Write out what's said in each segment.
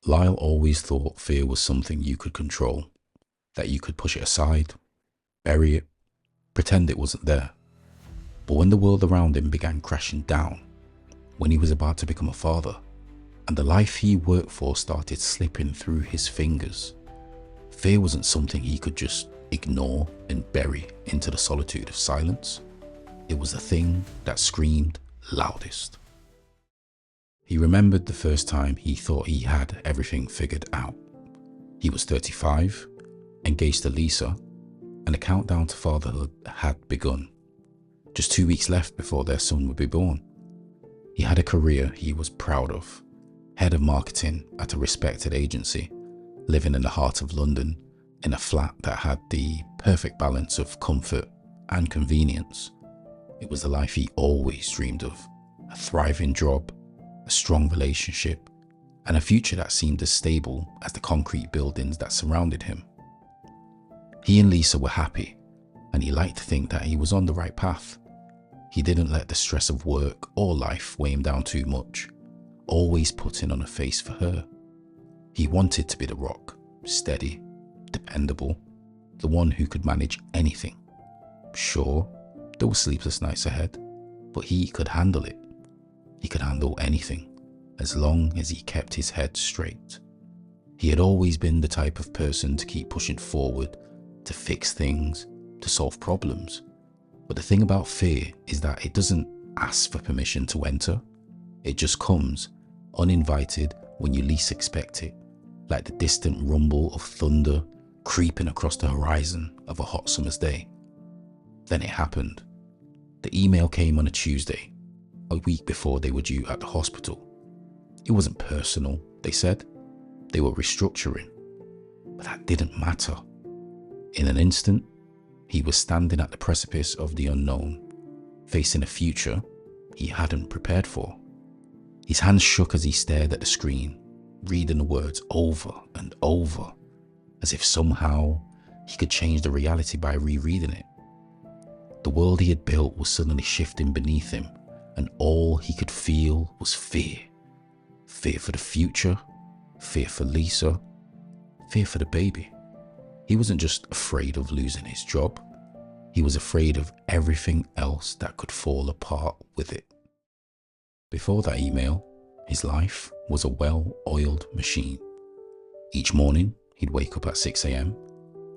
Lyle always thought fear was something you could control, that you could push it aside, bury it, pretend it wasn't there. But when the world around him began crashing down, when he was about to become a father, and the life he worked for started slipping through his fingers, fear wasn't something he could just ignore and bury into the solitude of silence. It was the thing that screamed loudest. He remembered the first time he thought he had everything figured out. He was 35, engaged to Lisa, and the countdown to fatherhood had begun. Just 2 weeks left before their son would be born. He had a career he was proud of, head of marketing at a respected agency, living in the heart of London in a flat that had the perfect balance of comfort and convenience. It was the life he always dreamed of, a thriving job, a strong relationship, and a future that seemed as stable as the concrete buildings that surrounded him. He and Lisa were happy, and he liked to think that he was on the right path. He didn't let the stress of work or life weigh him down too much, always putting on a face for her. He wanted to be the rock, steady, dependable, the one who could manage anything. Sure, there were sleepless nights ahead, but he could handle it. He could handle anything, as long as he kept his head straight. He had always been the type of person to keep pushing forward, to fix things, to solve problems. But the thing about fear is that it doesn't ask for permission to enter. It just comes, uninvited, when you least expect it, like the distant rumble of thunder creeping across the horizon of a hot summer's day. Then it happened. The email came on a Tuesday, a week before they were due at the hospital. It wasn't personal, they said. They were restructuring. But that didn't matter. In an instant, he was standing at the precipice of the unknown, facing a future he hadn't prepared for. His hands shook as he stared at the screen, reading the words over and over, as if somehow he could change the reality by rereading it. The world he had built was suddenly shifting beneath him, and all he could feel was fear. Fear for the future, fear for Lisa, fear for the baby. He wasn't just afraid of losing his job, he was afraid of everything else that could fall apart with it. Before that email, his life was a well-oiled machine. Each morning, he'd wake up at 6 a.m,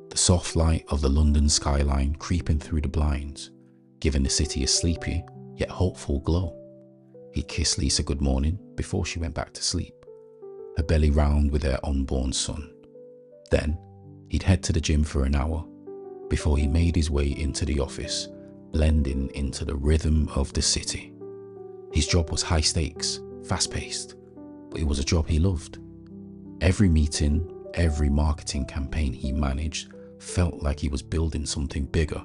the soft light of the London skyline creeping through the blinds, giving the city a sleepy yet hopeful glow. He'd kiss Lisa good morning before she went back to sleep, her belly round with their unborn son. Then, he'd head to the gym for an hour before he made his way into the office, blending into the rhythm of the city. His job was high stakes, fast-paced, but it was a job he loved. Every meeting, every marketing campaign he managed felt like he was building something bigger.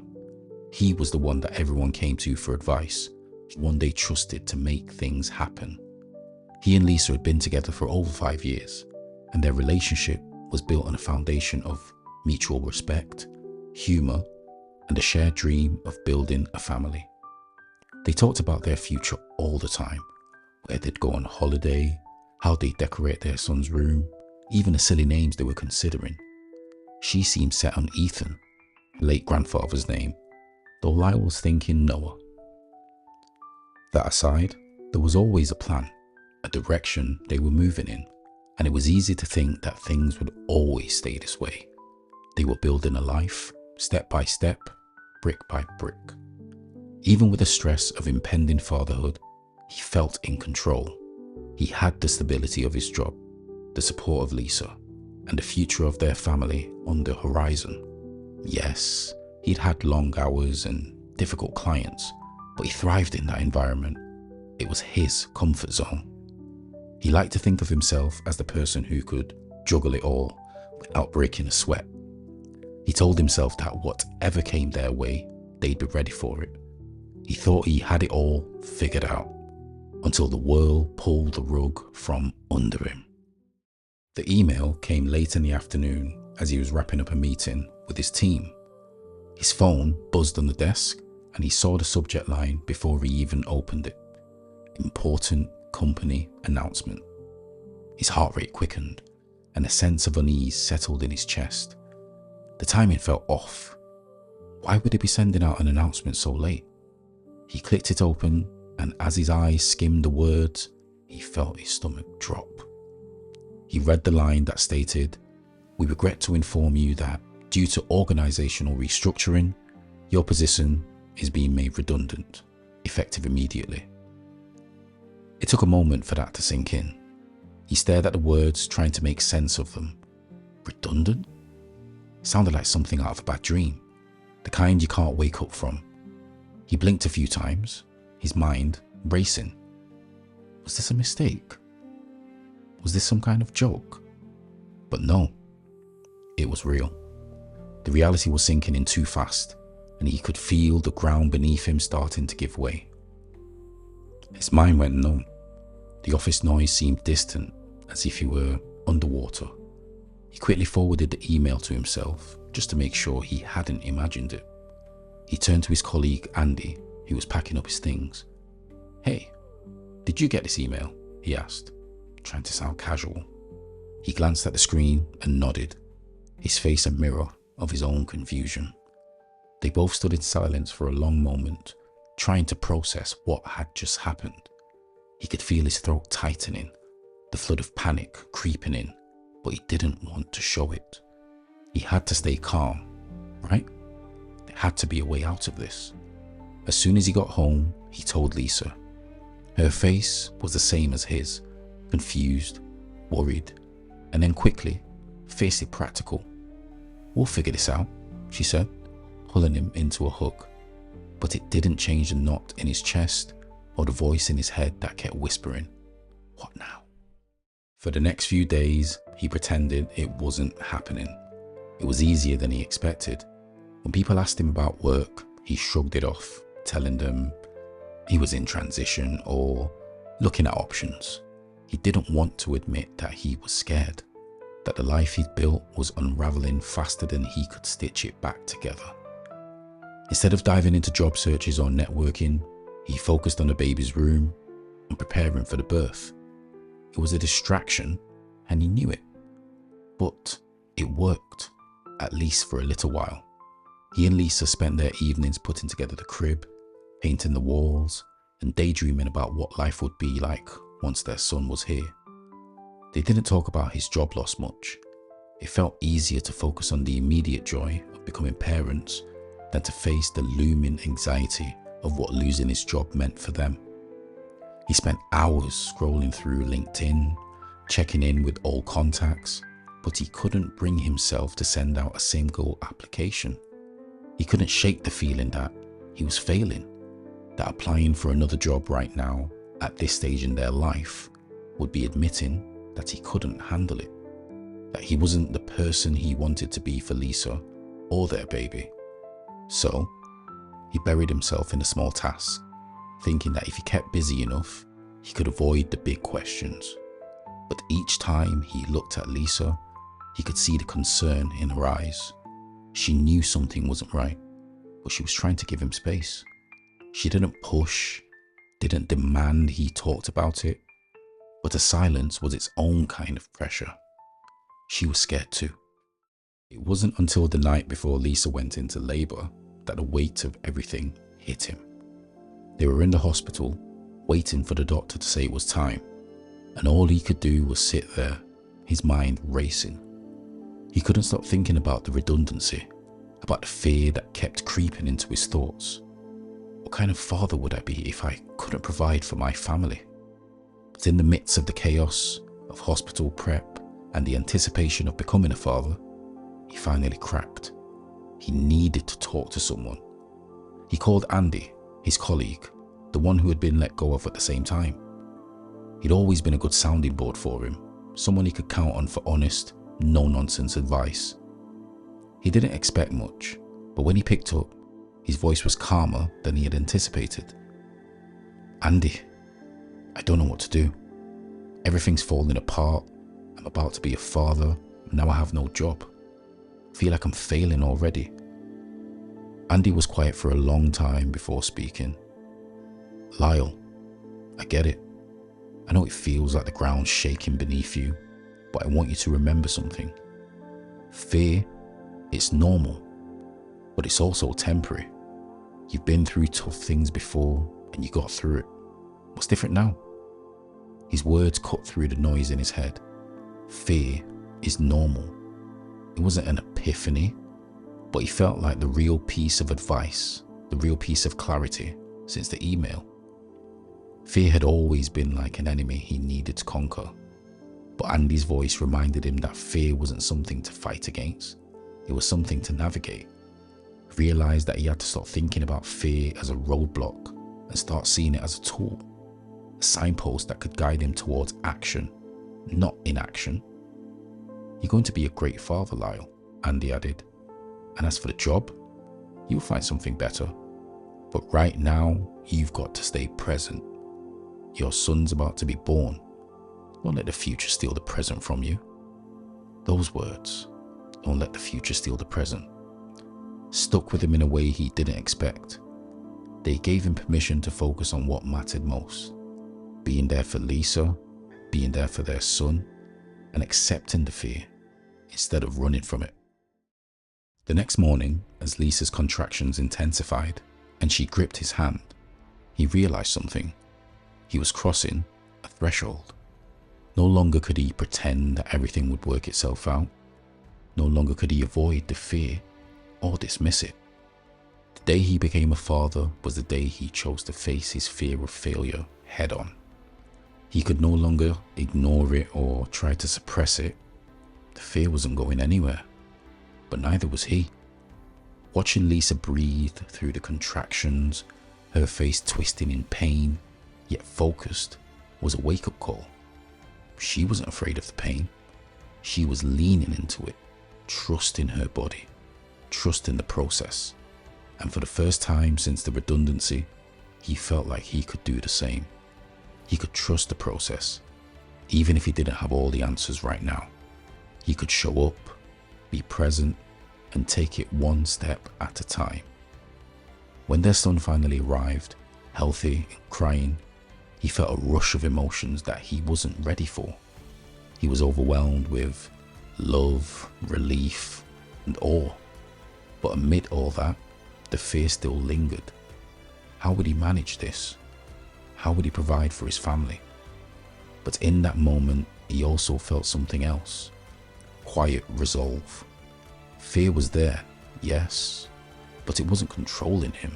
He was the one that everyone came to for advice, one they trusted to make things happen. He and Lisa had been together for over 5 years, and their relationship was built on a foundation of mutual respect, humor, and a shared dream of building a family. They talked about their future all the time, where they'd go on holiday, how they'd decorate their son's room, even the silly names they were considering. She seemed set on Ethan, her late grandfather's name, though Lyle was thinking Noah. That aside, there was always a plan, a direction they were moving in, and it was easy to think that things would always stay this way. They were building a life, step by step, brick by brick. Even with the stress of impending fatherhood, he felt in control. He had the stability of his job, the support of Lisa, and the future of their family on the horizon. Yes, he'd had long hours and difficult clients, but he thrived in that environment. It was his comfort zone. He liked to think of himself as the person who could juggle it all without breaking a sweat. He told himself that whatever came their way, they'd be ready for it. He thought he had it all figured out, until the world pulled the rug from under him. The email came late in the afternoon as he was wrapping up a meeting with his team. His phone buzzed on the desk and he saw the subject line before he even opened it. Important company announcement. His heart rate quickened and a sense of unease settled in his chest. The timing felt off. Why would he be sending out an announcement so late? He clicked it open, and as his eyes skimmed the words, he felt his stomach drop. He read the line that stated, "We regret to inform you that, due to organizational restructuring, your position is being made redundant, effective immediately." It took a moment for that to sink in. He stared at the words, trying to make sense of them. Redundant? Sounded like something out of a bad dream, the kind you can't wake up from. He blinked a few times, his mind racing. Was this a mistake? Was this some kind of joke? But no, it was real. The reality was sinking in too fast, and he could feel the ground beneath him starting to give way. His mind went numb. The office noise seemed distant, as if he were underwater. He quickly forwarded the email to himself, just to make sure he hadn't imagined it. He turned to his colleague Andy, who was packing up his things. "Hey, did you get this email?" he asked, trying to sound casual. He glanced at the screen and nodded, his face a mirror of his own confusion. They both stood in silence for a long moment, trying to process what had just happened. He could feel his throat tightening, the flood of panic creeping in, but he didn't want to show it. He had to stay calm, right? There had to be a way out of this. As soon as he got home, he told Lisa. Her face was the same as his, confused, worried, and then quickly, fiercely practical. "We'll figure this out," she said, pulling him into a hug. But it didn't change the knot in his chest or the voice in his head that kept whispering, "What now?" For the next few days, he pretended it wasn't happening. It was easier than he expected. When people asked him about work, he shrugged it off, telling them he was in transition or looking at options. He didn't want to admit that he was scared, that the life he'd built was unraveling faster than he could stitch it back together. Instead of diving into job searches or networking, he focused on the baby's room and preparing for the birth. It was a distraction, and he knew it. But it worked, at least for a little while. He and Lisa spent their evenings putting together the crib, painting the walls, and daydreaming about what life would be like once their son was here. They didn't talk about his job loss much. It felt easier to focus on the immediate joy of becoming parents than to face the looming anxiety of what losing his job meant for them. He spent hours scrolling through LinkedIn, checking in with old contacts, but he couldn't bring himself to send out a single application. He couldn't shake the feeling that he was failing, that applying for another job right now, at this stage in their life, would be admitting that he couldn't handle it, that he wasn't the person he wanted to be for Lisa or their baby. So, he buried himself in a small task, thinking that if he kept busy enough, he could avoid the big questions. But each time he looked at Lisa, he could see the concern in her eyes. She knew something wasn't right, but she was trying to give him space. She didn't push, didn't demand he talked about it, but the silence was its own kind of pressure. She was scared too. It wasn't until the night before Lisa went into labor that the weight of everything hit him. They were in the hospital, waiting for the doctor to say it was time, and all he could do was sit there, his mind racing. He couldn't stop thinking about the redundancy, about the fear that kept creeping into his thoughts. What kind of father would I be if I couldn't provide for my family? But in the midst of the chaos of hospital prep and the anticipation of becoming a father, he finally cracked. He needed to talk to someone. He called Andy, his colleague, the one who had been let go of at the same time. He'd always been a good sounding board for him, someone he could count on for honest, no-nonsense advice. He didn't expect much, but when he picked up, his voice was calmer than he had anticipated. "Andy, I don't know what to do. Everything's falling apart. I'm about to be a father, and now I have no job. I feel like I'm failing already." Andy was quiet for a long time before speaking. "Lyle, I get it. I know it feels like the ground's shaking beneath you, But I want you to remember something. Fear, it's normal, but it's also temporary. You've been through tough things before and you got through it. What's different now? His words cut through the noise in his head. Fear is normal. It wasn't an epiphany, but he felt like the real piece of advice, the real piece of clarity since the email. Fear had always been like an enemy he needed to conquer, but Andy's voice reminded him that fear wasn't something to fight against. It was something to navigate. He realized that he had to stop thinking about fear as a roadblock and start seeing it as a tool, a signpost that could guide him towards action, not inaction. You're going to be a great father, Lyle, Andy added. And as for the job, you'll find something better. But right now, you've got to stay present. Your son's about to be born. Don't let the future steal the present from you. Those words, don't let the future steal the present, stuck with him in a way he didn't expect. They gave him permission to focus on what mattered most. Being there for Lisa, being there for their son, and accepting the fear instead of running from it. The next morning, as Lisa's contractions intensified and she gripped his hand, he realized something. He was crossing a threshold. No longer could he pretend that everything would work itself out. No longer could he avoid the fear or dismiss it. The day he became a father was the day he chose to face his fear of failure head on. He could no longer ignore it or try to suppress it. The fear wasn't going anywhere, but neither was he. Watching Lisa breathe through the contractions, her face twisting in pain, yet focused, was a wake-up call. She wasn't afraid of the pain. She was leaning into it, trusting her body, trusting the process. And for the first time since the redundancy, he felt like he could do the same. He could trust the process, even if he didn't have all the answers right now. He could show up, be present, and take it one step at a time. When their son finally arrived, healthy and crying, he felt a rush of emotions that he wasn't ready for. He was overwhelmed with love, relief, and awe. But amid all that, the fear still lingered. How would he manage this? How would he provide for his family? But in that moment, he also felt something else. Quiet resolve. Fear was there, yes, but it wasn't controlling him.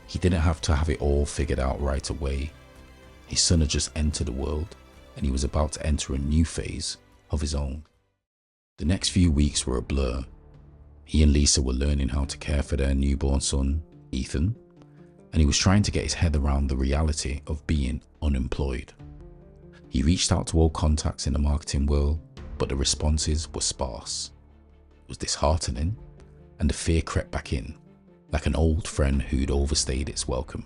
He didn't have to have it all figured out right away. His son had just entered the world, and he was about to enter a new phase of his own. The next few weeks were a blur. He and Lisa were learning how to care for their newborn son, Ethan, and he was trying to get his head around the reality of being unemployed. He reached out to all contacts in the marketing world, but the responses were sparse. It was disheartening, and the fear crept back in, like an old friend who'd overstayed its welcome.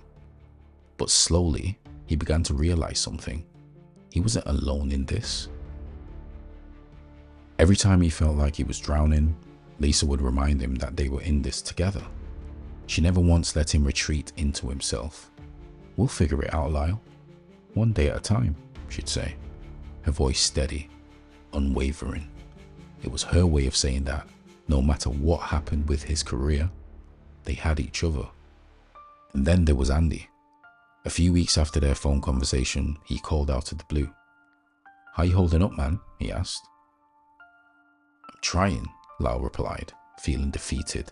But slowly, he began to realize something. He wasn't alone in this. Every time he felt like he was drowning, Lisa would remind him that they were in this together. She never once let him retreat into himself. "We'll figure it out, Lyle. One day at a time," she'd say, her voice steady, unwavering. It was her way of saying that no matter what happened with his career, they had each other. And then there was Andy. A few weeks after their phone conversation, he called out of the blue. "How you holding up, man?" he asked. "I'm trying," Lyle replied, feeling defeated.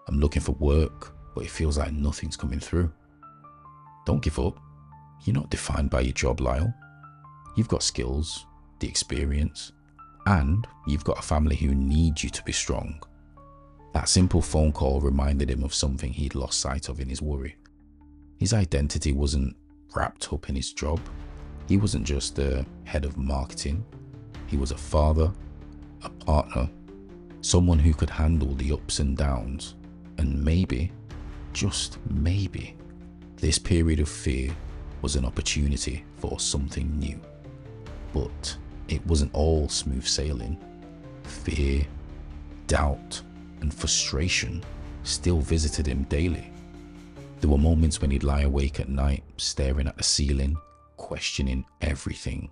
"I'm looking for work, but it feels like nothing's coming through." "Don't give up. You're not defined by your job, Lyle. You've got skills, the experience, and you've got a family who needs you to be strong." That simple phone call reminded him of something he'd lost sight of in his worry. His identity wasn't wrapped up in his job. He wasn't just the head of marketing. He was a father, a partner, someone who could handle the ups and downs. And maybe, just maybe, this period of fear was an opportunity for something new. But it wasn't all smooth sailing. Fear, doubt, and frustration still visited him daily. There were moments when he'd lie awake at night, staring at the ceiling, questioning everything.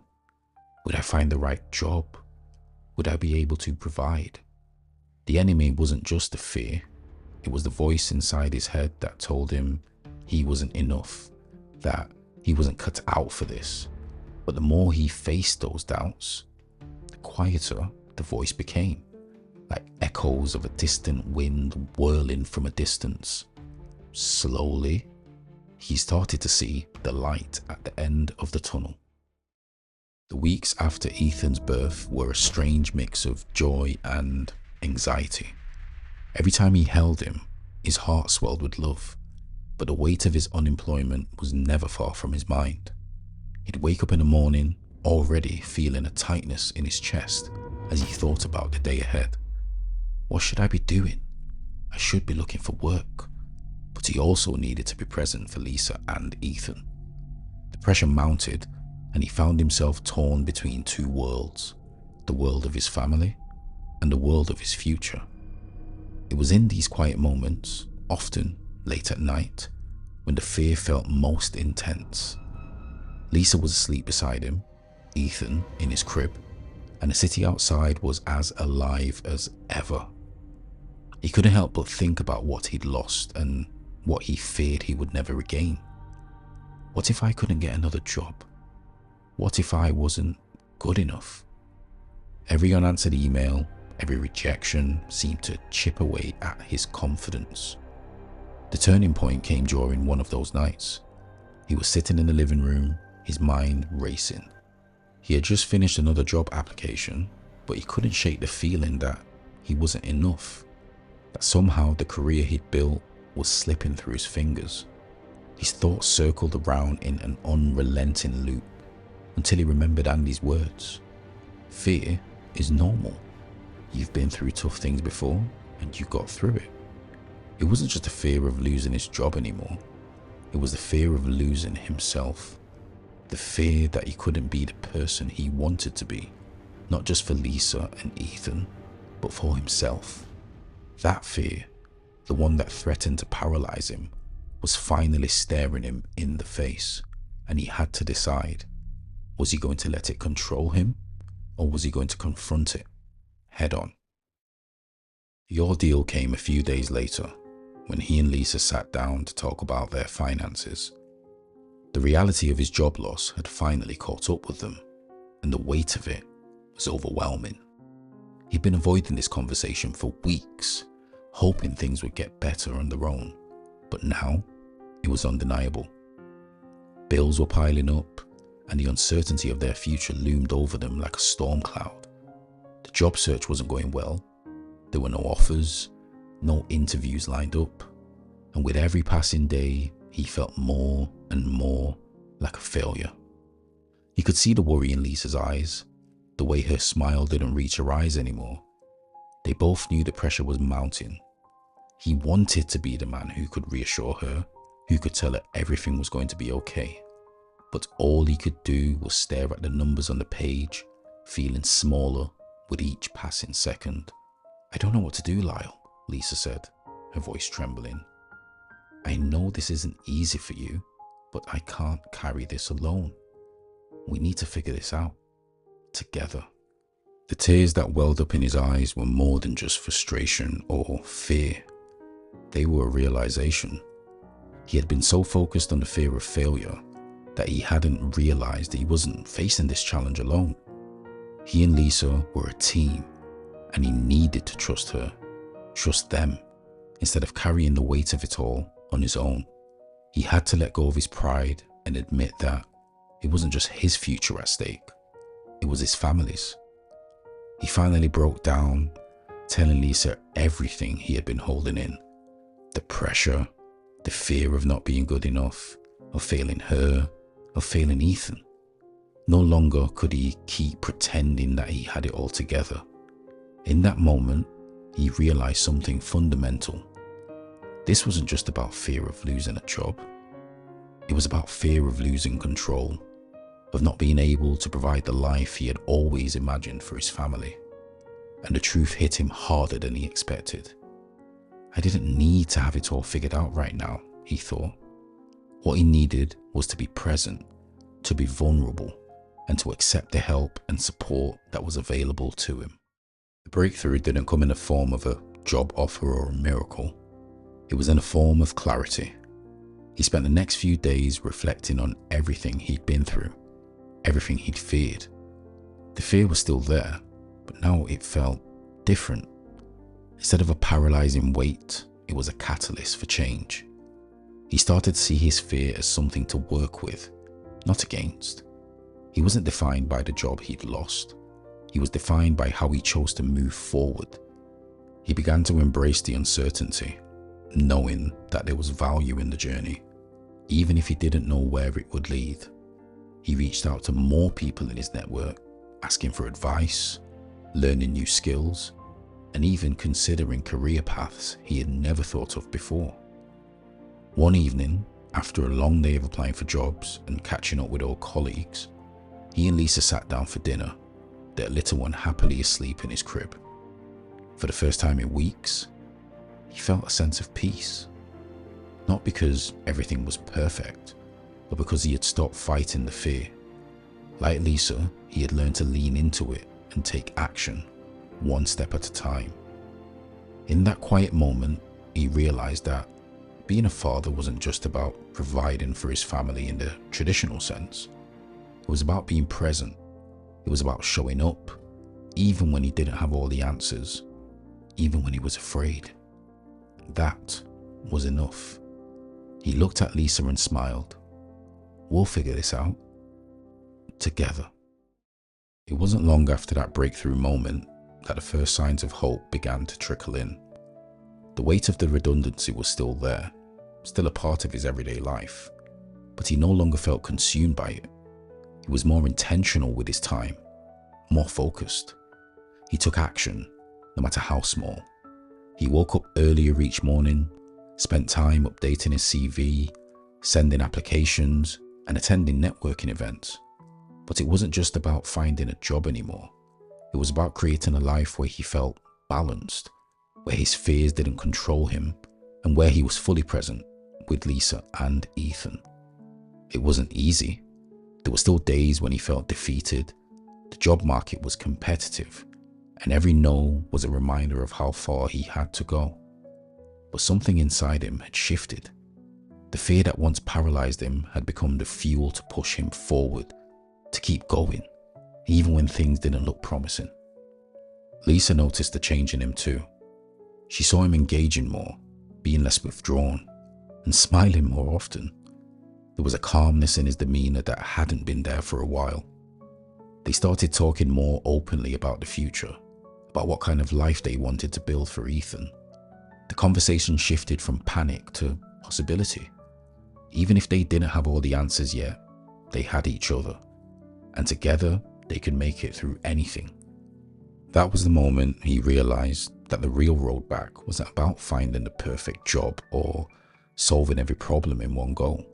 Would I find the right job? Would I be able to provide? The enemy wasn't just the fear, it was the voice inside his head that told him he wasn't enough, that he wasn't cut out for this. But the more he faced those doubts, the quieter the voice became, like echoes of a distant wind whirling from a distance. Slowly, he started to see the light at the end of the tunnel. The weeks after Ethan's birth were a strange mix of joy and anxiety. Every time he held him, his heart swelled with love, but the weight of his unemployment was never far from his mind. He'd wake up in the morning already feeling a tightness in his chest as he thought about the day ahead. What should I be doing? I should be looking for work. But he also needed to be present for Lisa and Ethan. The pressure mounted, and he found himself torn between two worlds, the world of his family and the world of his future. It was in these quiet moments, often late at night, when the fear felt most intense. Lisa was asleep beside him, Ethan in his crib, and the city outside was as alive as ever. He couldn't help but think about what he'd lost and what he feared he would never regain. What if I couldn't get another job? What if I wasn't good enough? Every unanswered email, every rejection seemed to chip away at his confidence. The turning point came during one of those nights. He was sitting in the living room, his mind racing. He had just finished another job application, but he couldn't shake the feeling that he wasn't enough, that somehow the career he'd built was slipping through his fingers. His thoughts circled around in an unrelenting loop until he remembered Andy's words. Fear is normal. You've been through tough things before and you got through it. It wasn't just a fear of losing his job anymore. It was the fear of losing himself. The fear that he couldn't be the person he wanted to be, not just for Lisa and Ethan, but for himself. That fear, the one that threatened to paralyze him, was finally staring him in the face, and he had to decide, was he going to let it control him, or was he going to confront it head on? The ordeal came a few days later, when he and Lisa sat down to talk about their finances. The reality of his job loss had finally caught up with them, and the weight of it was overwhelming. He'd been avoiding this conversation for weeks, hoping things would get better on their own, but now it was undeniable. Bills were piling up, and the uncertainty of their future loomed over them like a storm cloud. The job search wasn't going well. There were no offers, no interviews lined up, and with every passing day, he felt more and more like a failure. He could see the worry in Lisa's eyes, the way her smile didn't reach her eyes anymore. They both knew the pressure was mounting. He wanted to be the man who could reassure her, who could tell her everything was going to be okay. But all he could do was stare at the numbers on the page, feeling smaller with each passing second. I don't know what to do, Lyle, Lisa said, her voice trembling. I know this isn't easy for you, but I can't carry this alone. We need to figure this out together. The tears that welled up in his eyes were more than just frustration or fear. They were a realization. He had been so focused on the fear of failure that he hadn't realized he wasn't facing this challenge alone. He and Lisa were a team, and he needed to trust her, trust them, instead of carrying the weight of it all on his own. He had to let go of his pride and admit that it wasn't just his future at stake, it was his family's. He finally broke down, telling Lisa everything he had been holding in. The pressure, the fear of not being good enough, of failing her, of failing Ethan. No longer could he keep pretending that he had it all together. In that moment, he realized something fundamental. This wasn't just about fear of losing a job. It was about fear of losing control, of not being able to provide the life he had always imagined for his family. And the truth hit him harder than he expected. I didn't need to have it all figured out right now, he thought. What he needed was to be present, to be vulnerable, and to accept the help and support that was available to him. The breakthrough didn't come in the form of a job offer or a miracle. It was in a form of clarity. He spent the next few days reflecting on everything he'd been through, everything he'd feared. The fear was still there, but now it felt different. Instead of a paralyzing weight, it was a catalyst for change. He started to see his fear as something to work with, not against. He wasn't defined by the job he'd lost. He was defined by how he chose to move forward. He began to embrace the uncertainty, knowing that there was value in the journey, even if he didn't know where it would lead. He reached out to more people in his network, asking for advice, learning new skills, and even considering career paths he had never thought of before. One evening, after a long day of applying for jobs and catching up with old colleagues, he and Lisa sat down for dinner, their little one happily asleep in his crib. For the first time in weeks, he felt a sense of peace. Not because everything was perfect, but because he had stopped fighting the fear. Like Lisa, he had learned to lean into it and take action, one step at a time. In that quiet moment, he realized that being a father wasn't just about providing for his family in the traditional sense. It was about being present. It was about showing up, even when he didn't have all the answers, even when he was afraid. That was enough. He looked at Lisa and smiled. We'll figure this out. Together. It wasn't long after that breakthrough moment that the first signs of hope began to trickle in. The weight of the redundancy was still there, still a part of his everyday life, but he no longer felt consumed by it. He was more intentional with his time, more focused. He took action, no matter how small. He woke up earlier each morning, spent time updating his CV, sending applications, and attending networking events. But it wasn't just about finding a job anymore. It was about creating a life where he felt balanced, where his fears didn't control him, and where he was fully present with Lisa and Ethan. It wasn't easy. There were still days when he felt defeated. The job market was competitive, and every no was a reminder of how far he had to go. But something inside him had shifted. The fear that once paralyzed him had become the fuel to push him forward, to keep going, even when things didn't look promising. Lisa noticed the change in him too. She saw him engaging more, being less withdrawn, and smiling more often. There was a calmness in his demeanor that hadn't been there for a while. They started talking more openly about the future, about what kind of life they wanted to build for Ethan. The conversation shifted from panic to possibility. Even if they didn't have all the answers yet, they had each other, and together they could make it through anything. That was the moment he realized that the real road back wasn't about finding the perfect job or solving every problem in one go.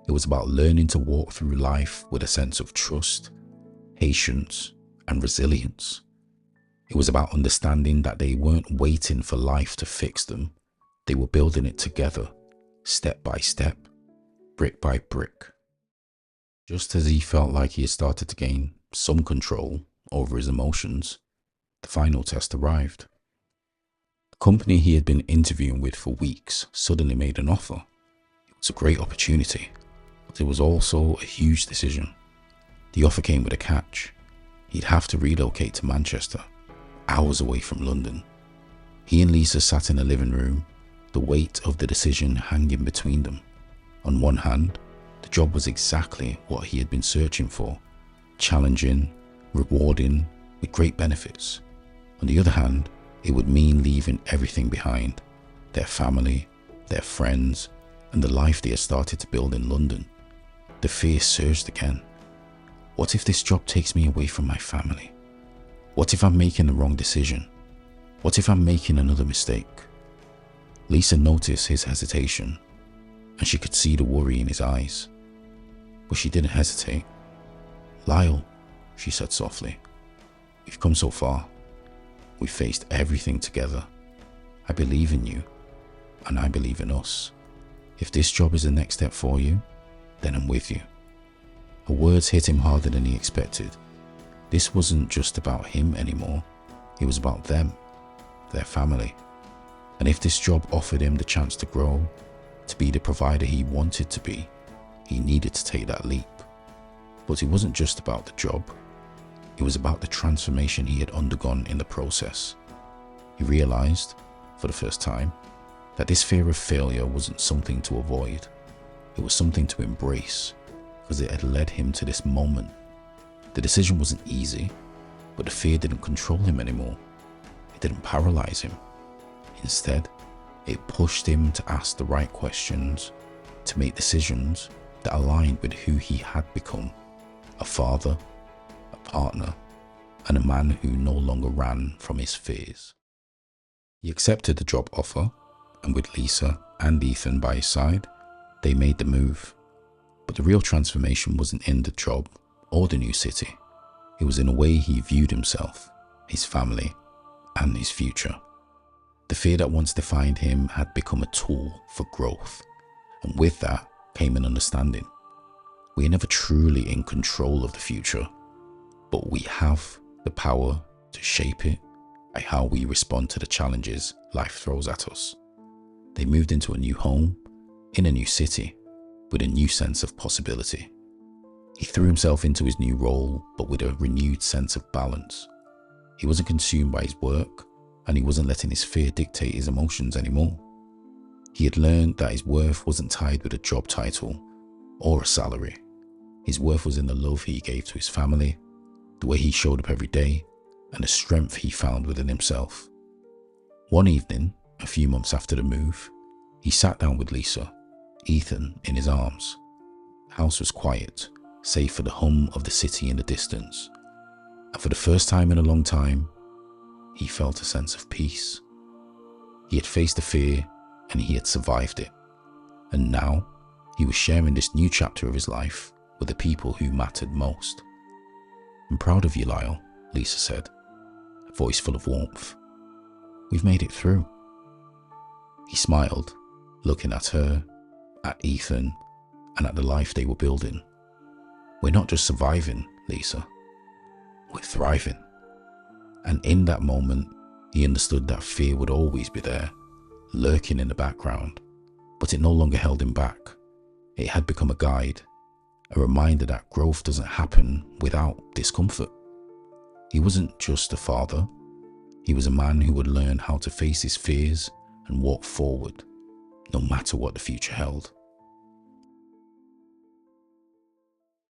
It was about learning to walk through life with a sense of trust, patience, and resilience. It was about understanding that they weren't waiting for life to fix them. They were building it together, step by step, brick by brick. Just as he felt like he had started to gain some control over his emotions, the final test arrived. The company he had been interviewing with for weeks suddenly made an offer. It was a great opportunity, but it was also a huge decision. The offer came with a catch. He'd have to relocate to Manchester, hours away from London. He and Lisa sat in a living room, the weight of the decision hanging between them. On one hand, the job was exactly what he had been searching for, challenging, rewarding, with great benefits. On the other hand, it would mean leaving everything behind, their family, their friends, and the life they had started to build in London. The fear surged again. What if this job takes me away from my family? What if I'm making the wrong decision? What if I'm making another mistake? Lisa noticed his hesitation, and she could see the worry in his eyes. But she didn't hesitate. Lyle, she said softly, we've come so far. We've faced everything together. I believe in you, and I believe in us. If this job is the next step for you, then I'm with you. Her words hit him harder than he expected. This wasn't just about him anymore. It was about them, their family. And if this job offered him the chance to grow, to be the provider he wanted to be, he needed to take that leap. But it wasn't just about the job. It was about the transformation he had undergone in the process. He realized, for the first time, that this fear of failure wasn't something to avoid. It was something to embrace, because it had led him to this moment. The decision wasn't easy, but the fear didn't control him anymore. It didn't paralyze him. Instead, it pushed him to ask the right questions, to make decisions that aligned with who he had become: a father, a partner, and a man who no longer ran from his fears. He accepted the job offer, and with Lisa and Ethan by his side, they made the move. But the real transformation wasn't in the job or the new city. It was in a way he viewed himself, his family, and his future. The fear that once defined him had become a tool for growth, and with that came an understanding. We are never truly in control of the future, but we have the power to shape it by how we respond to the challenges life throws at us. They moved into a new home, in a new city, with a new sense of possibility. He threw himself into his new role, but with a renewed sense of balance. He wasn't consumed by his work, and he wasn't letting his fear dictate his emotions anymore. He had learned that his worth wasn't tied with a job title or a salary. His worth was in the love he gave to his family, the way he showed up every day, and the strength he found within himself. One evening, a few months after the move, he sat down with Lisa, Ethan in his arms. The house was quiet, save for the hum of the city in the distance. And for the first time in a long time, he felt a sense of peace. He had faced the fear and he had survived it. And now he was sharing this new chapter of his life with the people who mattered most. "I'm proud of you, Lyle," Lisa said, a voice full of warmth. "We've made it through." He smiled, looking at her, at Ethan, and at the life they were building. "We're not just surviving, Lisa. We're thriving." And in that moment, he understood that fear would always be there, lurking in the background, but it no longer held him back. It had become a guide, a reminder that growth doesn't happen without discomfort. He wasn't just a father. He was a man who would learn how to face his fears and walk forward, no matter what the future held.